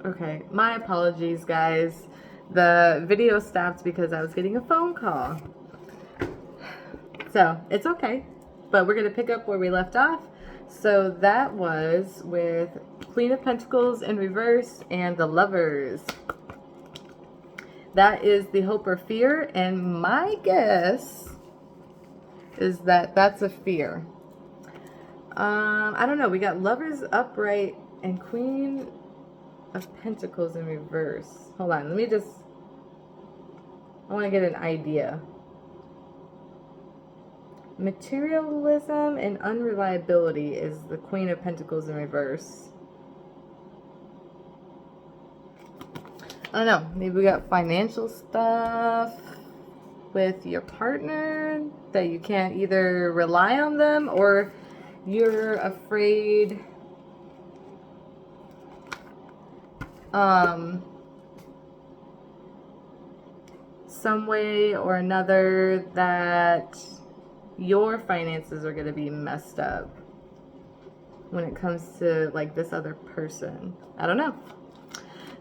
Okay, my apologies, guys. The video stopped because I was getting a phone call. So, it's okay. But we're going to pick up where we left off. So, that was with Queen of Pentacles in reverse and the Lovers. That is the hope or fear, and my guess is that that's a fear. I don't know. We got Lovers upright and Queen of Pentacles in reverse. Hold on. I want to get an idea. Materialism and unreliability is the Queen of Pentacles in reverse. I don't know. Maybe we got financial stuff with your partner that you can't either rely on them or you're afraid some way or another that your finances are going to be messed up when it comes to like this other person. I don't know.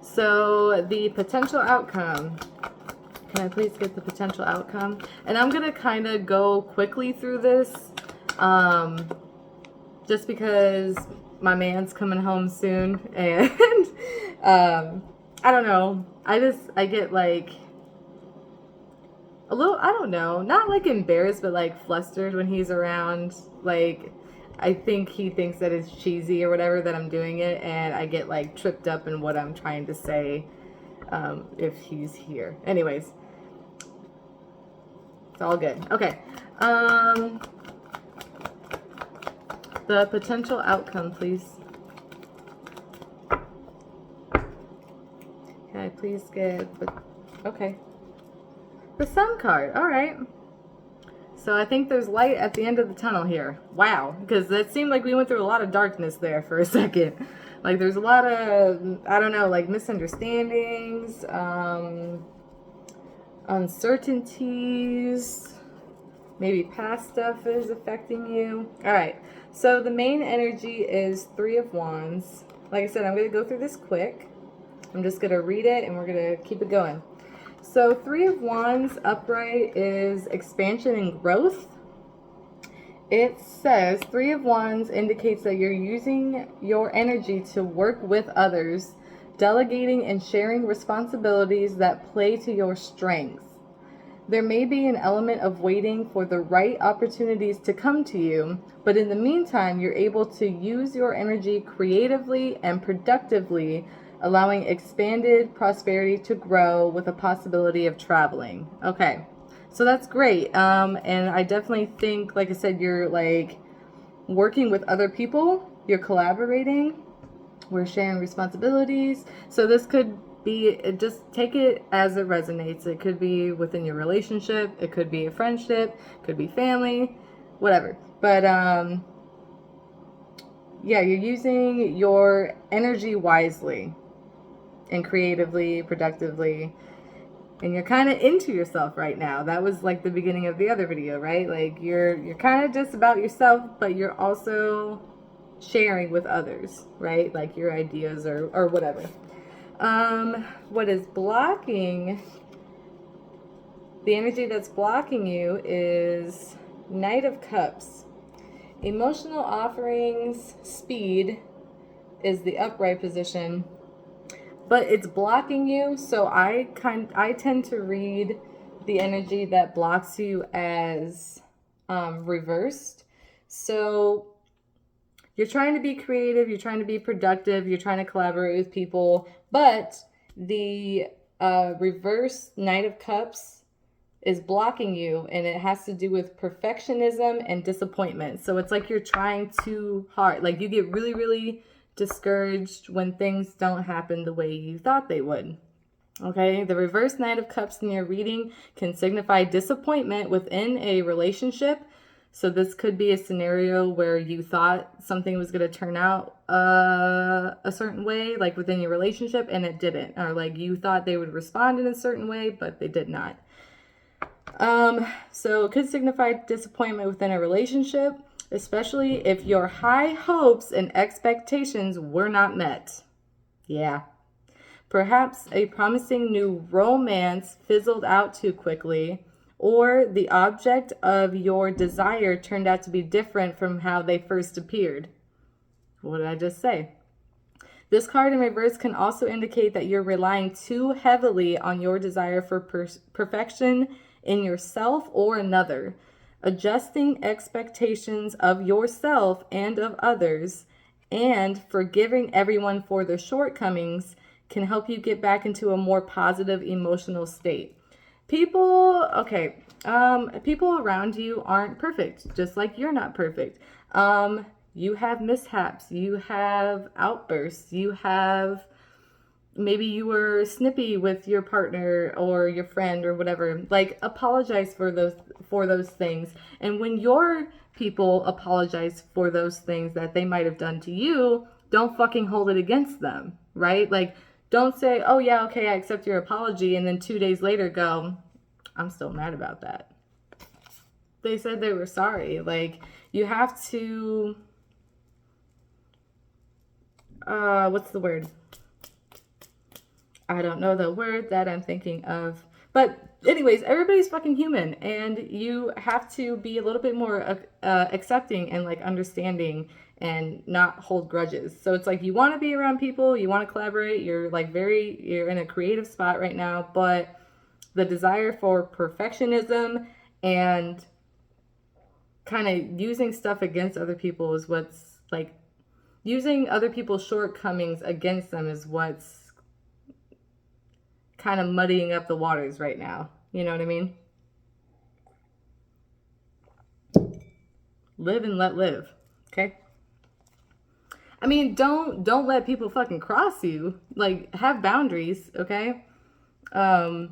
So the potential outcome. Can I please get the potential outcome? And I'm going to kind of go quickly through this just because my man's coming home soon and I don't know. I get like a little, I don't know, not like embarrassed, but like flustered when he's around. Like, I think he thinks that it's cheesy or whatever that I'm doing it, and I get like tripped up in what I'm trying to say if he's here. Anyways, it's all good. Okay. The potential outcome, please. Can I please get okay. The Sun card. All right. So I think there's light at the end of the tunnel here. Wow. Because it seemed like we went through a lot of darkness there for a second. Like there's a lot of, I don't know, like misunderstandings, uncertainties, maybe past stuff is affecting you. All right. So the main energy is Three of Wands. Like I said, I'm going to go through this quick. I'm just going to read it and we're going to keep it going. So Three of Wands upright is expansion and growth. It says Three of Wands indicates that you're using your energy to work with others, delegating and sharing responsibilities that play to your strengths. There may be an element of waiting for the right opportunities to come to you, but in the meantime, you're able to use your energy creatively and productively, allowing expanded prosperity to grow with a possibility of traveling. Okay, so that's great. And I definitely think, like I said, you're like working with other people, you're collaborating, we're sharing responsibilities. So this could be, just take it as it resonates. It could be within your relationship, it could be a friendship, it could be family, whatever. But yeah, you're using your energy wisely and creatively, productively, and you're kind of into yourself right now. That was like the beginning of the other video, right? Like you're kind of just about yourself, but you're also sharing with others, right? Like your ideas or whatever. What is blocking, the energy that's blocking you is Knight of Cups. Emotional offerings, speed is the upright position, but it's blocking you. So I tend to read the energy that blocks you as reversed. So you're trying to be creative, you're trying to be productive, you're trying to collaborate with people, but the reverse Knight of Cups is blocking you, and it has to do with perfectionism and disappointment. So it's like you're trying too hard. Like you get really, really discouraged when things don't happen the way you thought they would. Okay, the reverse Knight of Cups in your reading can signify disappointment within a relationship. So this could be a scenario where you thought something was going to turn out a certain way, like within your relationship, and it didn't. Or like you thought they would respond in a certain way, but they did not. So it could signify disappointment within a relationship, especially if your high hopes and expectations were not met. Yeah. Perhaps a promising new romance fizzled out too quickly, or the object of your desire turned out to be different from how they first appeared. What did I just say? This card in reverse can also indicate that you're relying too heavily on your desire for perfection in yourself or another. Adjusting expectations of yourself and of others, and forgiving everyone for their shortcomings can help you get back into a more positive emotional state. People around you aren't perfect, just like you're not perfect. You have mishaps, you have outbursts, maybe you were snippy with your partner or your friend or whatever. Like, apologize for those things. And when your people apologize for those things that they might have done to you, don't fucking hold it against them, right? Like, don't say, oh yeah, okay, I accept your apology, and then 2 days later go, I'm still mad about that. They said they were sorry. Like, you have to, what's the word? I don't know the word that I'm thinking of. But anyways, everybody's fucking human, and you have to be a little bit more accepting and like understanding and not hold grudges. So it's like, you want to be around people, you want to collaborate, you're in a creative spot right now, but the desire for perfectionism and kind of using stuff against other people is what's like, using other people's shortcomings against them is what's kind of muddying up the waters right now. You know what I mean? Live and let live. Okay? I mean, don't let people fucking cross you. Like, have boundaries, okay? Don't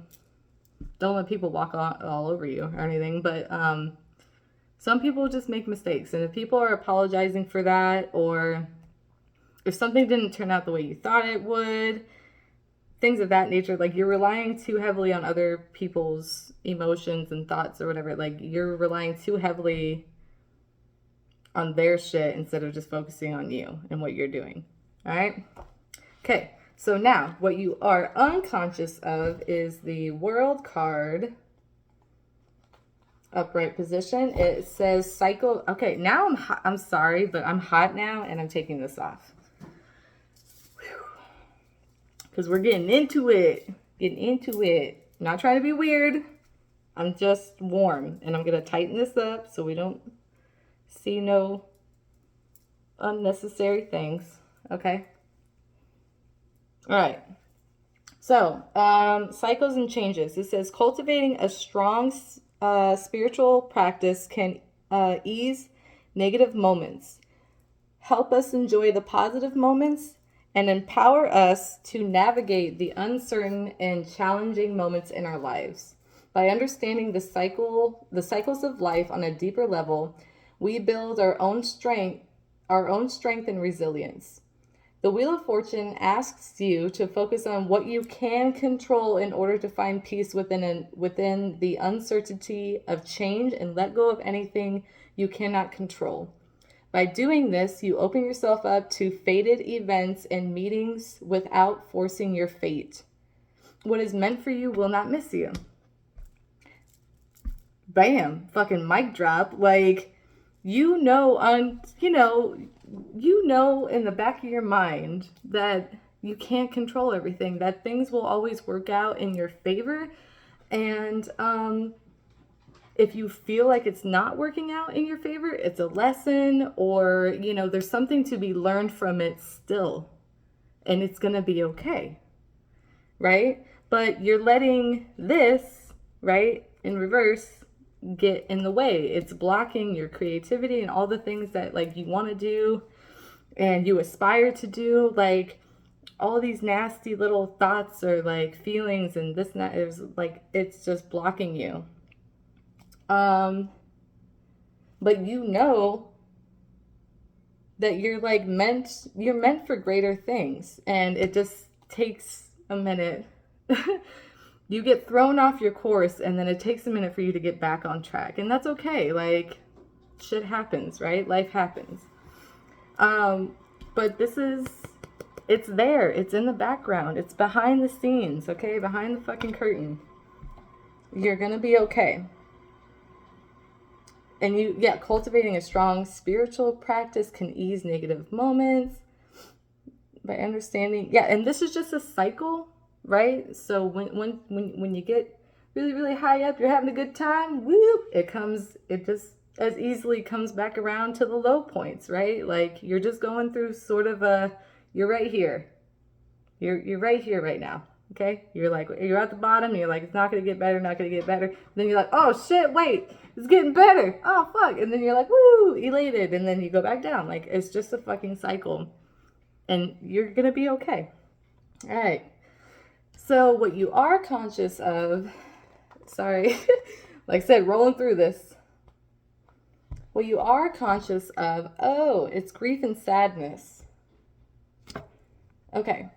let people walk all over you or anything, but some people just make mistakes, and if people are apologizing for that, or if something didn't turn out the way you thought it would, things of that nature, like, you're relying too heavily on other people's emotions and thoughts or whatever. Like, you're relying too heavily on their shit instead of just focusing on you and what you're doing. All right? Okay, so now what you are unconscious of is the World card, upright position. It says cycle. Okay, now I'm hot. I'm sorry, but I'm hot now and I'm taking this off. Because we're getting into it. I'm not trying to be weird. I'm just warm. And I'm going to tighten this up so we don't see no unnecessary things. Okay? All right. So, cycles and changes. It says cultivating a strong spiritual practice can ease negative moments, help us enjoy the positive moments, and empower us to navigate the uncertain and challenging moments in our lives. By understanding the cycles of life on a deeper level, we build our own strength and resilience. The Wheel of Fortune asks you to focus on what you can control in order to find peace within the uncertainty of change, and let go of anything you cannot control. By doing this, you open yourself up to fated events and meetings without forcing your fate. What is meant for you will not miss you. Bam, fucking mic drop. Like, you know in the back of your mind that you can't control everything, that things will always work out in your favor. And if you feel like it's not working out in your favor, it's a lesson, or, there's something to be learned from it still. And it's going to be okay. Right? But you're letting this, right, in reverse, get in the way. It's blocking your creativity and all the things that, like, you want to do and you aspire to do. Like, all these nasty little thoughts or, like, feelings and this and that is, like, it's just blocking you. But that you're meant for greater things, and it just takes a minute. You get thrown off your course, and then it takes a minute for you to get back on track, and that's okay. Like, shit happens, right? Life happens. But this is It's there. It's in the background. It's behind the scenes, okay? Behind the fucking curtain. You're gonna be okay. And cultivating a strong spiritual practice can ease negative moments by understanding. Yeah, and this is just a cycle, right? So when you get really, really high up, you're having a good time, whoop, it just as easily comes back around to the low points, right? Like you're just going through sort of you're right here. You're right here right now. Okay? You're at the bottom, and you're like, it's not gonna get better, not gonna get better. Then you're like, oh shit, wait, it's getting better. Oh fuck. And then you're like, woo, elated, and then you go back down. Like it's just a fucking cycle. And you're gonna be okay. All right. So what you are conscious of, sorry, like I said, rolling through this. What you are conscious of, it's grief and sadness. Okay.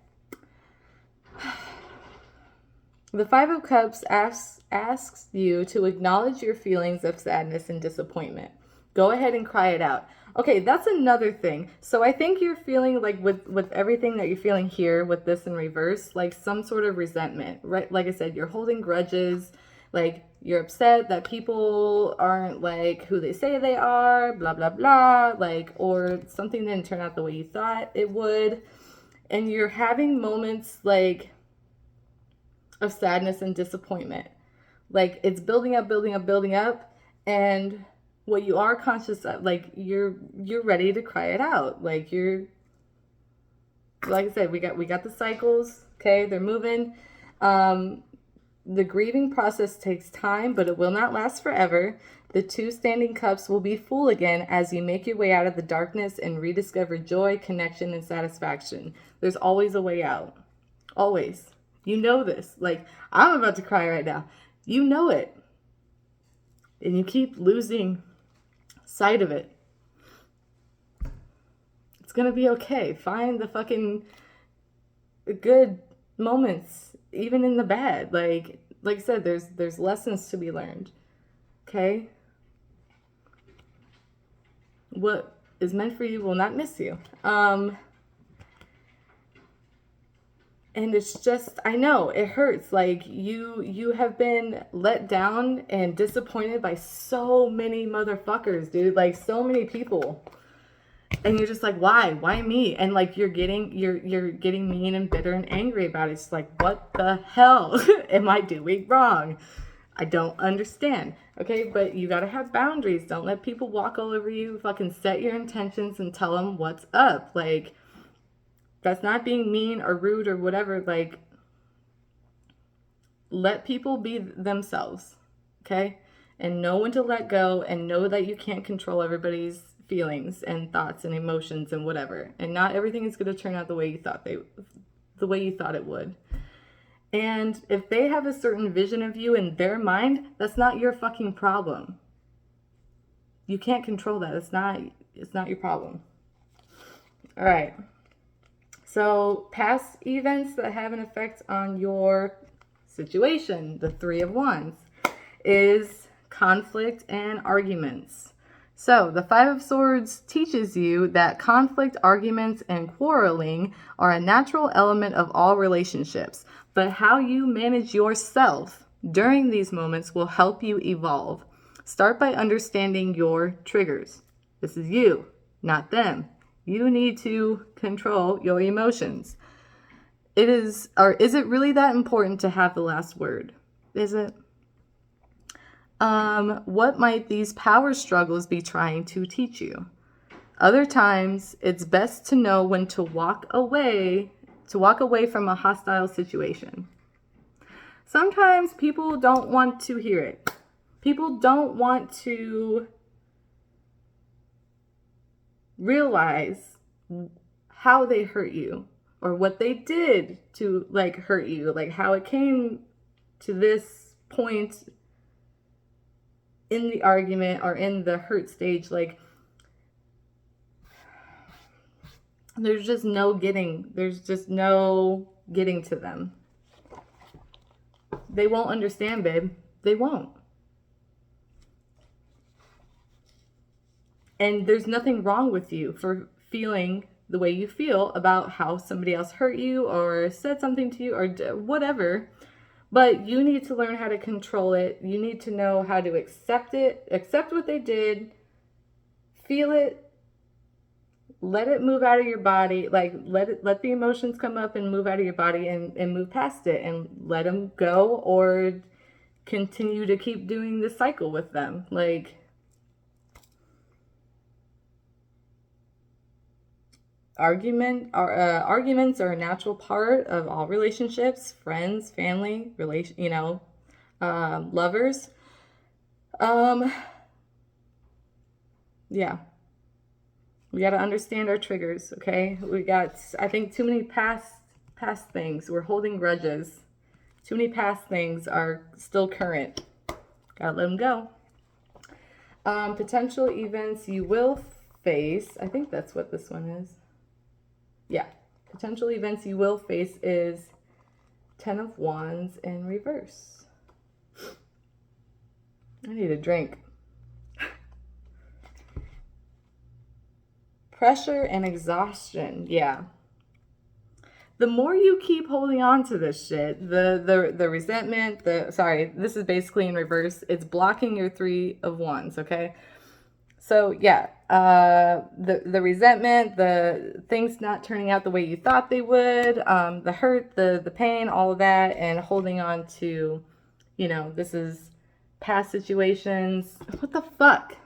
The Five of Cups asks you to acknowledge your feelings of sadness and disappointment. Go ahead and cry it out. Okay, that's another thing. So I think you're feeling like with everything that you're feeling here with this in reverse, like some sort of resentment, right? Like I said, you're holding grudges, like you're upset that people aren't like who they say they are, blah, blah, blah, like, or something didn't turn out the way you thought it would. And you're having moments like of sadness and disappointment. Like it's building up, building up, building up. And what you are conscious of, like you're ready to cry it out. Like like I said, we got the cycles, okay? They're moving. The grieving process takes time, but it will not last forever. The 2 standing cups will be full again as you make your way out of the darkness and rediscover joy, connection, and satisfaction. There's always a way out. Always. You know this. Like, I'm about to cry right now. You know it. And you keep losing sight of it. It's going to be okay. Find the fucking good moments, even in the bad. Like I said, there's lessons to be learned. Okay? What is meant for you will not miss you. And it's just, I know it hurts. Like you have been let down and disappointed by so many motherfuckers, dude. Like so many people. And you're just like, why me? And like you're getting mean and bitter and angry about it. It's like, what the hell am I doing wrong? I don't understand. Okay, but you gotta have boundaries. Don't let people walk all over you. Fucking set your intentions and tell them what's up. Like, that's not being mean or rude or whatever. Like, let people be themselves, okay? And know when to let go, and know that you can't control everybody's feelings and thoughts and emotions and whatever. And not everything is going to turn out the way you thought it would. And if they have a certain vision of you in their mind, that's not your fucking problem. You can't control that. It's not your problem. All right. So past events that have an effect on your situation, the 3 of Wands, is conflict and arguments. So the 5 of Swords teaches you that conflict, arguments, and quarreling are a natural element of all relationships. But how you manage yourself during these moments will help you evolve. Start by understanding your triggers. This is you, not them. You need to control your emotions. Is it really that important to have the last word? Is it? What might these power struggles be trying to teach you? Other times, it's best to know when to walk away from a hostile situation. Sometimes people don't want to hear it. People don't want to realize how they hurt you or what they did to like hurt you, like how it came to this point in the argument or in the hurt stage. Like there's just no getting to them. They won't understand, babe. They won't. And there's nothing wrong with you for feeling the way you feel about how somebody else hurt you or said something to you or whatever. But you need to learn how to control it. You need to know how to accept it, accept what they did, feel it, let it move out of your body. Like, let the emotions come up and move out of your body, and move past it and let them go, or continue to keep doing the cycle with them. Like, arguments are a natural part of all relationships, friends, family, lovers. Yeah, we got to understand our triggers. Okay, we got, I think, too many past things. We're holding grudges. Too many past things are still current. Gotta let them go. Potential events you will face. I think that's what this one is. Yeah, potential events you will face is 10 of Wands in reverse. I need a drink. Pressure and exhaustion. Yeah. The more you keep holding on to this shit, the resentment, this is basically in reverse. It's blocking your 3 of Wands, okay? So yeah, the resentment, the things not turning out the way you thought they would, the hurt, the pain, all of that, and holding on to, this is past situations. What the fuck?